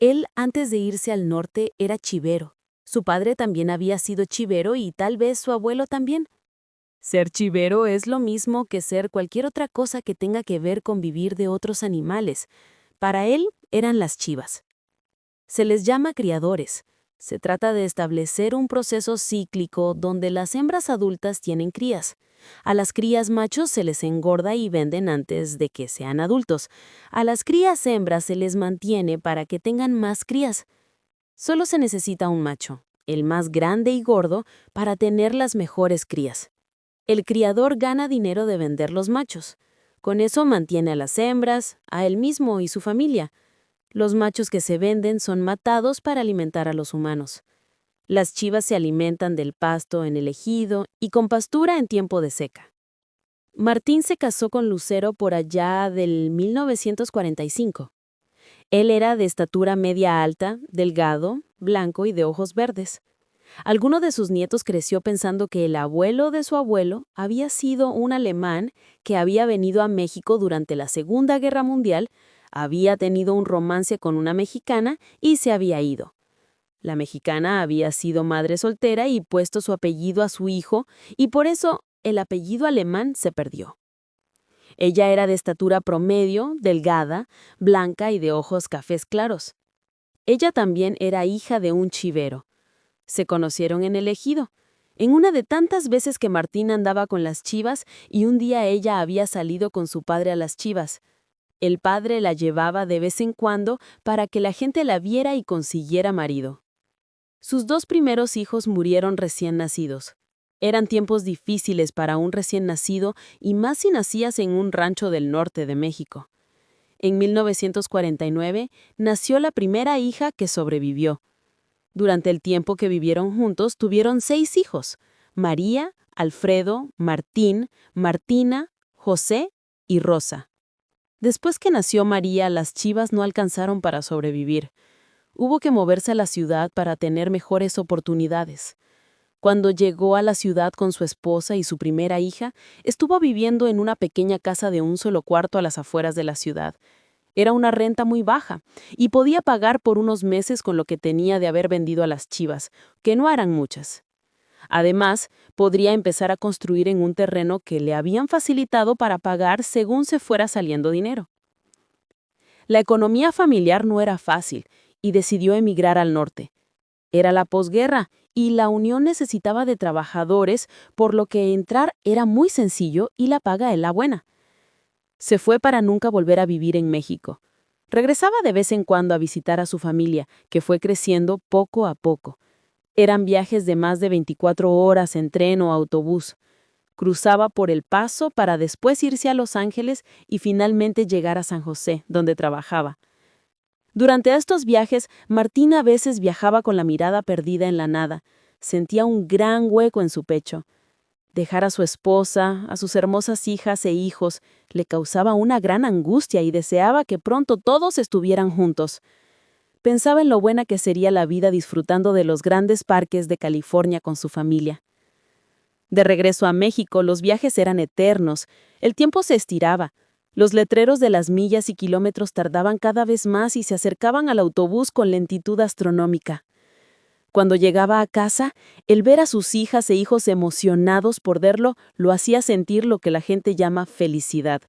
Él, antes de irse al norte, era chivero. Su padre también había sido chivero y tal vez su abuelo también. Ser chivero es lo mismo que ser cualquier otra cosa que tenga que ver con vivir de otros animales. Para él eran las chivas. Se les llama criadores. Se trata de establecer un proceso cíclico donde las hembras adultas tienen crías. A las crías machos se les engorda y venden antes de que sean adultos. A las crías hembras se les mantiene para que tengan más crías. Solo se necesita un macho, el más grande y gordo, para tener las mejores crías. El criador gana dinero de vender los machos. Con eso mantiene a las hembras, a él mismo y su familia. Los machos que se venden son matados para alimentar a los humanos. Las chivas se alimentan del pasto en el ejido y con pastura en tiempo de seca. Martín se casó con Lucero por allá del 1945. Él era de estatura media alta, delgado, blanco y de ojos verdes. Alguno de sus nietos creció pensando que el abuelo de su abuelo había sido un alemán que había venido a México durante la Segunda Guerra Mundial, había tenido un romance con una mexicana y se había ido. La mexicana había sido madre soltera y puesto su apellido a su hijo, y por eso el apellido alemán se perdió. Ella era de estatura promedio, delgada, blanca y de ojos cafés claros. Ella también era hija de un chivero. Se conocieron en el ejido, en una de tantas veces que Martín andaba con las chivas y un día ella había salido con su padre a las chivas. El padre la llevaba de vez en cuando para que la gente la viera y consiguiera marido. Sus dos primeros hijos murieron recién nacidos. Eran tiempos difíciles para un recién nacido y más si nacías en un rancho del norte de México. En 1949 nació la primera hija que sobrevivió. Durante el tiempo que vivieron juntos tuvieron 6 hijos: María, Alfredo, Martín, Martina, José y Rosa. Después que nació María, las chivas no alcanzaron para sobrevivir. Hubo que moverse a la ciudad para tener mejores oportunidades. Cuando llegó a la ciudad con su esposa y su primera hija, estuvo viviendo en una pequeña casa de un solo cuarto a las afueras de la ciudad. Era una renta muy baja y podía pagar por unos meses con lo que tenía de haber vendido a las chivas, que no eran muchas. Además, podría empezar a construir en un terreno que le habían facilitado para pagar según se fuera saliendo dinero. La economía familiar no era fácil y decidió emigrar al norte. Era la posguerra y la unión necesitaba de trabajadores, por lo que entrar era muy sencillo y la paga era buena. Se fue para nunca volver a vivir en México. Regresaba de vez en cuando a visitar a su familia, que fue creciendo poco a poco. Eran viajes de más de 24 horas en tren o autobús. Cruzaba por El Paso para después irse a Los Ángeles y finalmente llegar a San José, donde trabajaba. Durante estos viajes, Martín a veces viajaba con la mirada perdida en la nada. Sentía un gran hueco en su pecho. Dejar a su esposa, a sus hermosas hijas e hijos, le causaba una gran angustia y deseaba que pronto todos estuvieran juntos. Pensaba en lo buena que sería la vida disfrutando de los grandes parques de California con su familia. De regreso a México, los viajes eran eternos, el tiempo se estiraba. Los letreros de las millas y kilómetros tardaban cada vez más y se acercaban al autobús con lentitud astronómica. Cuando llegaba a casa, el ver a sus hijas e hijos emocionados por verlo lo hacía sentir lo que la gente llama felicidad.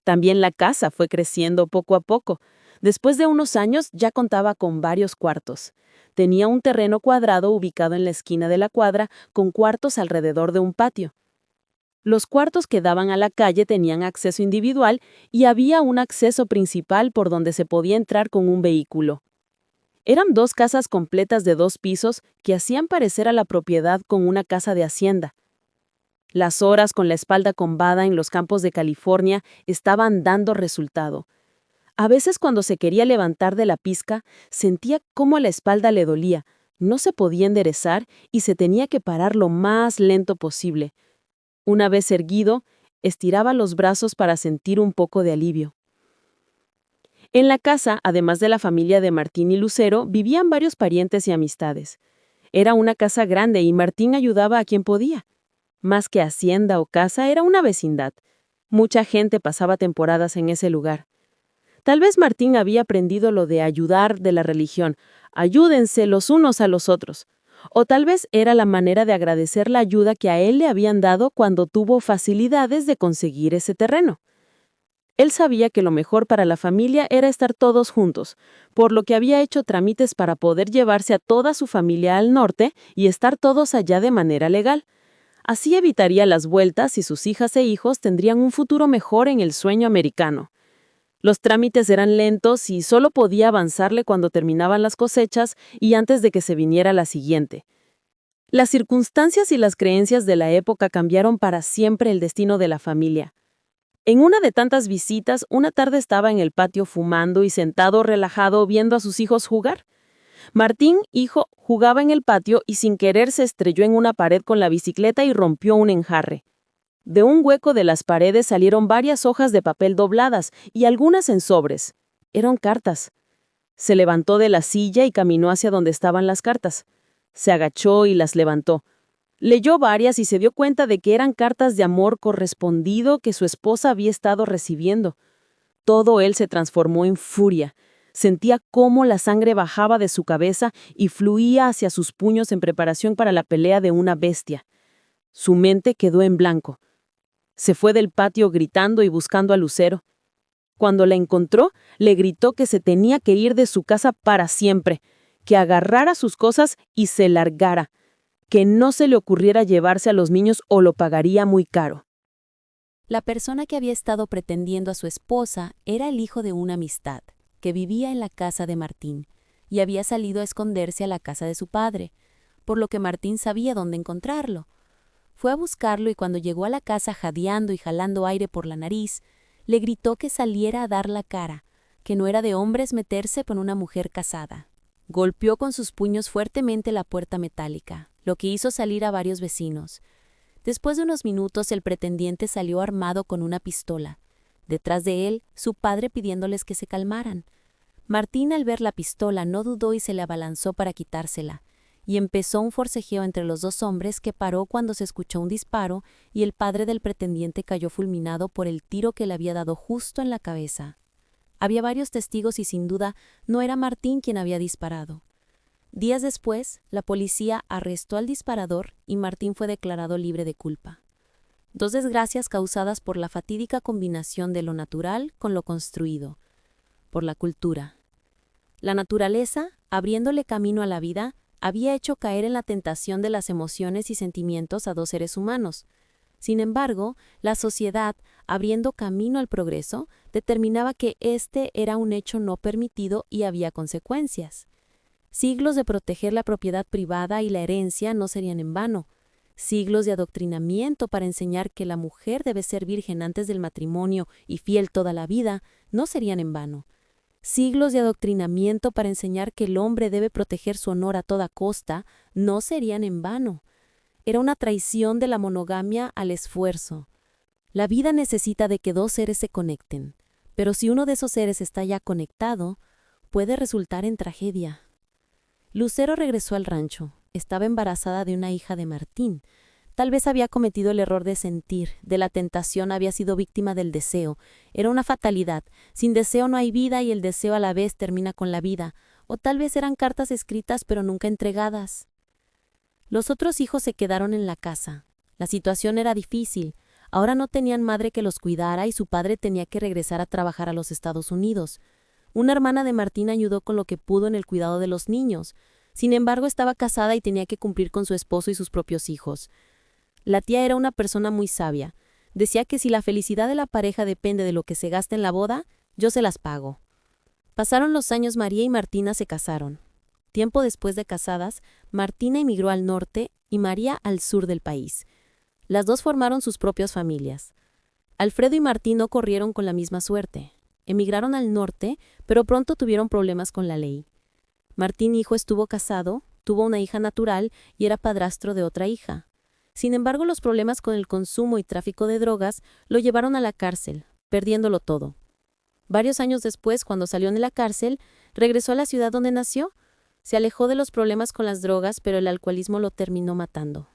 También la casa fue creciendo poco a poco. Después de unos años ya contaba con varios cuartos. Tenía un terreno cuadrado ubicado en la esquina de la cuadra con cuartos alrededor de un patio. Los cuartos que daban a la calle tenían acceso individual y había un acceso principal por donde se podía entrar con un vehículo. Eran 2 casas completas de 2 pisos que hacían parecer a la propiedad con una casa de hacienda. Las horas con la espalda combada en los campos de California estaban dando resultado. A veces cuando se quería levantar de la pizca, sentía cómo la espalda le dolía, no se podía enderezar y se tenía que parar lo más lento posible. Una vez erguido, estiraba los brazos para sentir un poco de alivio. En la casa, además de la familia de Martín y Lucero, vivían varios parientes y amistades. Era una casa grande y Martín ayudaba a quien podía. Más que hacienda o casa, era una vecindad. Mucha gente pasaba temporadas en ese lugar. Tal vez Martín había aprendido lo de ayudar de la religión, ayúdense los unos a los otros. O tal vez era la manera de agradecer la ayuda que a él le habían dado cuando tuvo facilidades de conseguir ese terreno. Él sabía que lo mejor para la familia era estar todos juntos, por lo que había hecho trámites para poder llevarse a toda su familia al norte y estar todos allá de manera legal. Así evitaría las vueltas y sus hijas e hijos tendrían un futuro mejor en el sueño americano. Los trámites eran lentos y solo podía avanzarle cuando terminaban las cosechas y antes de que se viniera la siguiente. Las circunstancias y las creencias de la época cambiaron para siempre el destino de la familia. En una de tantas visitas, una tarde estaba en el patio fumando y sentado relajado viendo a sus hijos jugar. Martín, hijo, jugaba en el patio y sin querer se estrelló en una pared con la bicicleta y rompió un enjarre. De un hueco de las paredes salieron varias hojas de papel dobladas y algunas en sobres. Eran cartas. Se levantó de la silla y caminó hacia donde estaban las cartas. Se agachó y las levantó. Leyó varias y se dio cuenta de que eran cartas de amor correspondido que su esposa había estado recibiendo. Todo él se transformó en furia. Sentía cómo la sangre bajaba de su cabeza y fluía hacia sus puños en preparación para la pelea de una bestia. Su mente quedó en blanco. Se fue del patio gritando y buscando a Lucero. Cuando la encontró, le gritó que se tenía que ir de su casa para siempre, que agarrara sus cosas y se largara, que no se le ocurriera llevarse a los niños o lo pagaría muy caro. La persona que había estado pretendiendo a su esposa era el hijo de una amistad, que vivía en la casa de Martín, y había salido a esconderse a la casa de su padre, por lo que Martín sabía dónde encontrarlo. Fue a buscarlo y cuando llegó a la casa jadeando y jalando aire por la nariz, le gritó que saliera a dar la cara, que no era de hombres meterse con una mujer casada. Golpeó con sus puños fuertemente la puerta metálica, lo que hizo salir a varios vecinos. Después de unos minutos, el pretendiente salió armado con una pistola. Detrás de él, su padre pidiéndoles que se calmaran. Martín, al ver la pistola, no dudó y se le abalanzó para quitársela, y empezó un forcejeo entre los dos hombres que paró cuando se escuchó un disparo y el padre del pretendiente cayó fulminado por el tiro que le había dado justo en la cabeza. Había varios testigos y sin duda no era Martín quien había disparado. Días después, la policía arrestó al disparador y Martín fue declarado libre de culpa. Dos desgracias causadas por la fatídica combinación de lo natural con lo construido, por la cultura. La naturaleza, abriéndole camino a la vida, había hecho caer en la tentación de las emociones y sentimientos a dos seres humanos. Sin embargo, la sociedad, abriendo camino al progreso, determinaba que este era un hecho no permitido y había consecuencias. Siglos de proteger la propiedad privada y la herencia no serían en vano. Siglos de adoctrinamiento para enseñar que la mujer debe ser virgen antes del matrimonio y fiel toda la vida no serían en vano. Siglos de adoctrinamiento para enseñar que el hombre debe proteger su honor a toda costa no serían en vano. Era una traición de la monogamia al esfuerzo. La vida necesita de que dos seres se conecten, pero si uno de esos seres está ya conectado, puede resultar en tragedia. Lucero regresó al rancho. Estaba embarazada de una hija de Martín. Tal vez había cometido el error de sentir, de la tentación, había sido víctima del deseo. Era una fatalidad. Sin deseo no hay vida y el deseo a la vez termina con la vida. O tal vez eran cartas escritas pero nunca entregadas. Los otros hijos se quedaron en la casa. La situación era difícil. Ahora no tenían madre que los cuidara y su padre tenía que regresar a trabajar a los Estados Unidos. Una hermana de Martín ayudó con lo que pudo en el cuidado de los niños. Sin embargo, estaba casada y tenía que cumplir con su esposo y sus propios hijos. La tía era una persona muy sabia. Decía que si la felicidad de la pareja depende de lo que se gasta en la boda, yo se las pago. Pasaron los años, María y Martina se casaron. Tiempo después de casadas, Martina emigró al norte y María al sur del país. Las dos formaron sus propias familias. Alfredo y Martín no corrieron con la misma suerte. Emigraron al norte, pero pronto tuvieron problemas con la ley. Martín, hijo, estuvo casado, tuvo una hija natural y era padrastro de otra hija. Sin embargo, los problemas con el consumo y tráfico de drogas lo llevaron a la cárcel, perdiéndolo todo. Varios años después, cuando salió de la cárcel, regresó a la ciudad donde nació. Se alejó de los problemas con las drogas, pero el alcoholismo lo terminó matando.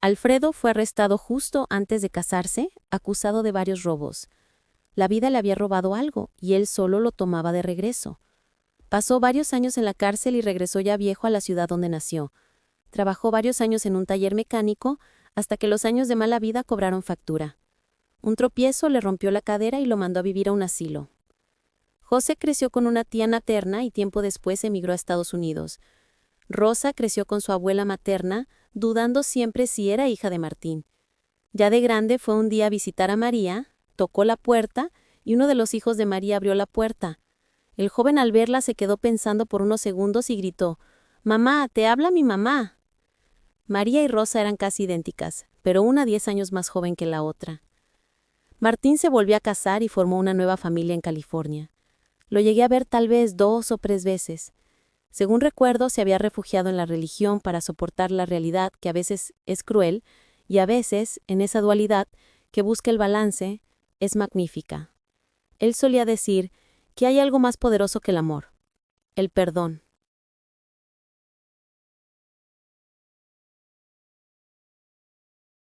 Alfredo fue arrestado justo antes de casarse, acusado de varios robos. La vida le había robado algo, y él solo lo tomaba de regreso. Pasó varios años en la cárcel y regresó ya viejo a la ciudad donde nació. Trabajó varios años en un taller mecánico, hasta que los años de mala vida cobraron factura. Un tropiezo le rompió la cadera y lo mandó a vivir a un asilo. José creció con una tía materna y tiempo después emigró a Estados Unidos. Rosa creció con su abuela materna, dudando siempre si era hija de Martín. Ya de grande fue un día a visitar a María, tocó la puerta y uno de los hijos de María abrió la puerta. El joven al verla se quedó pensando por unos segundos y gritó: «Mamá, te habla mi mamá». María y Rosa eran casi idénticas, pero una 10 años más joven que la otra. Martín se volvió a casar y formó una nueva familia en California. Lo llegué a ver tal vez 2 o 3 veces. Según recuerdo, se había refugiado en la religión para soportar la realidad que a veces es cruel y a veces, en esa dualidad que busca el balance, es magnífica. Él solía decir que hay algo más poderoso que el amor: el perdón.